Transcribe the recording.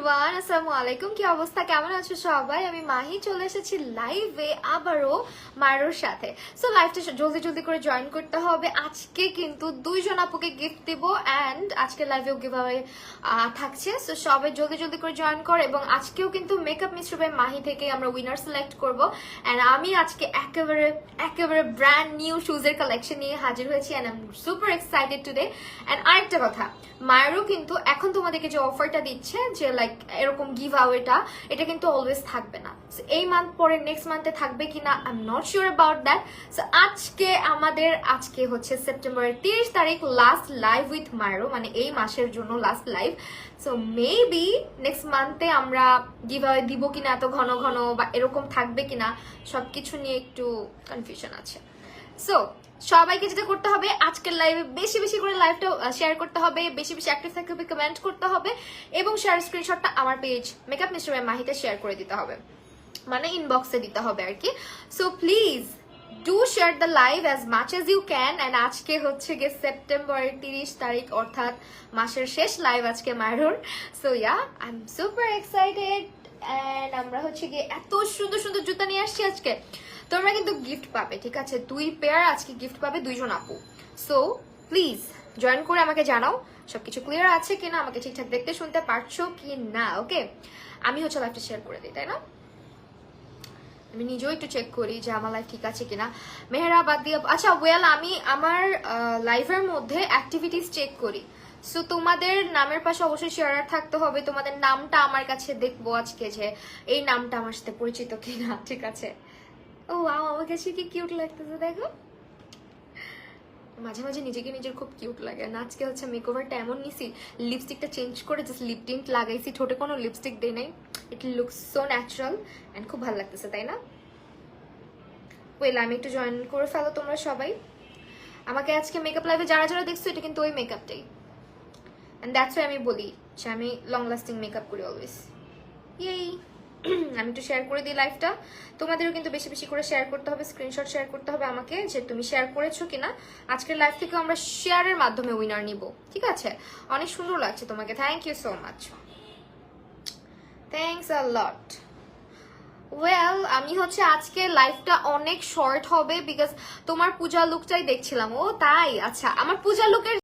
Everyone, আসসালামু আলাইকুম। কি অবস্থা, কেমন আছো সবাই? আমি মাহি চলে এসেছি লাইভে আবারও মায়ের সাথে। সো লাইভটা জলদি জলদি করে জয়েন করতে হবে। আজকে কিন্তু দুইজন আপুকে গিফট দিব এন্ড আজকে লাইভেও গিভঅ্যাওয়ে থাকছে। সো সবাই জলদি জলদি করে জয়েন করো। এবং আজকেও কিন্তু মেকআপ মিস্টার বাই মাহি থেকে আমরা উইনার সিলেক্ট করব। এন্ড আমি আজকে একেবারে ব্র্যান্ড নিউ শুজের কালেকশন নিয়ে হাজির হয়েছি and I am super excited today. And আরেকটা কথা, মায়েরও কিন্তু এখন তোমাদেরকে যে অফারটা দিচ্ছে যে লাইক এরকম গিভ আওয়েটা, এটা কিন্তু অলওয়েজ থাকবে না। এই মান্থ পরে নেক্সট মান্থে থাকবে কিনা I am not sure about that. So আজকে হচ্ছে সেপ্টেম্বরের 30 তারিখ লাস্ট লাইভ উইথ মায়েরও, মানে এই মাসের জন্য last live. So maybe next মান্থে আমরা গিভ আওয়ে দিব কিনা এত ঘন ঘন, বা এরকম থাকবে কিনা, সবকিছু নিয়ে একটু কনফিউশন আছে। সো সবাইকে যেটা করতে হবে, আজকের লাইভে বেশি বেশি করে লাইভটা শেয়ার করতে হবে, বেশি বেশি অ্যাক্টিভ থাকতে হবে, কমেন্ট করতে হবে এবং শেয়ার স্ক্রিনশটটা আমার পেজ মেকআপ মিস্টার বাই মাহিতে শেয়ার করে দিতে হবে, মানে ইনবক্সে দিতে হবে আর কি। So please do share the live as much as you can. And আজকে হচ্ছে গিয়ে সেপ্টেম্বরের 30 তারিখ, অর্থাৎ মাসের শেষ লাইভ আজকে মায়ের। So yeah, I am super excited. And আমরা হচ্ছে গিয়ে এত সুন্দর সুন্দর জুতা নিয়ে আসছি আজকে। তোমরা কিন্তু গিফট পাবে, ঠিক আছে? 2 পেয়ার আজকে গিফট পাবে, 2জন আপু। সো প্লিজ জয়েন করে আমাকে জানাও সবকিছু ক্লিয়ার আছে কিনা, আমাকে ঠিকঠাক দেখতে শুনতে পারছো কি না। ওকে, আমি হচ্ছে লাইভটা শেয়ার করে দিই, তাই না? আমি নিজেও একটু চেক করি যে আমার লাইফ ঠিক আছে কিনা। মেহরাবাদ দিয়ে, আচ্ছা ওয়েল, আমি আমার লাইভের মধ্যে অ্যাক্টিভিটিস চেক করি। সো তোমাদের নামের পাশে অবশ্যই শেয়ার থাকতে হবে। তোমাদের নামটা আমার কাছে দেখবো আজকে যে এই নামটা আমার সাথে পরিচিত কিনা, ঠিক আছে? ও ওয়াও, আমার কাছে কি কিউট লাগতেছে দেখো। মাঝে মাঝে নিজেকে নিজের খুব কিউট লাগে না। আজকে হচ্ছে মেকওভারটা এমন নিছি, লিপস্টিকটা চেঞ্জ করে জাস্ট লিপ টিন্ট লাগাইছি, ঠোঁটে কোনো লিপস্টিক দেই নাই। It looks so natural and খুব ভালো লাগতেছে, তাই না? ওয়েল, আমি একটু জয়েন করে ফেলো তোমরা সবাই। আমাকে আজকে মেকআপ লাইভে যারা যারা দেখছো, এটা কিন্তু ওই মেকআপটাই। এন্ড দ্যাটস ওয়াই আমি বলি যে আমি লং লাস্টিং মেকআপ করি অলওয়েজ। ইয়েই, আমি একটু শেয়ার করে দিই লাইভটা। তোমাদেরও কিন্তু বেশি বেশি করে শেয়ার করতে হবে, স্ক্রিনশট শেয়ার করতে হবে আমাকে যে তুমি শেয়ার করেছো কিনা। আজকের লাইভ থেকে আমরা শেয়ারের মাধ্যমে উইনার নিব, ঠিক আছে? অনেক সুন্দর লাগছে তোমাকে, thank you so much, thanks a lot. Well, আমি হচ্ছে আজকে লাইভটা অনেক শর্ট হবে বিকজ তোমার পূজা লুকটাই দেখছিলাম। ও তাই, আচ্ছা, আমার পূজা লুকের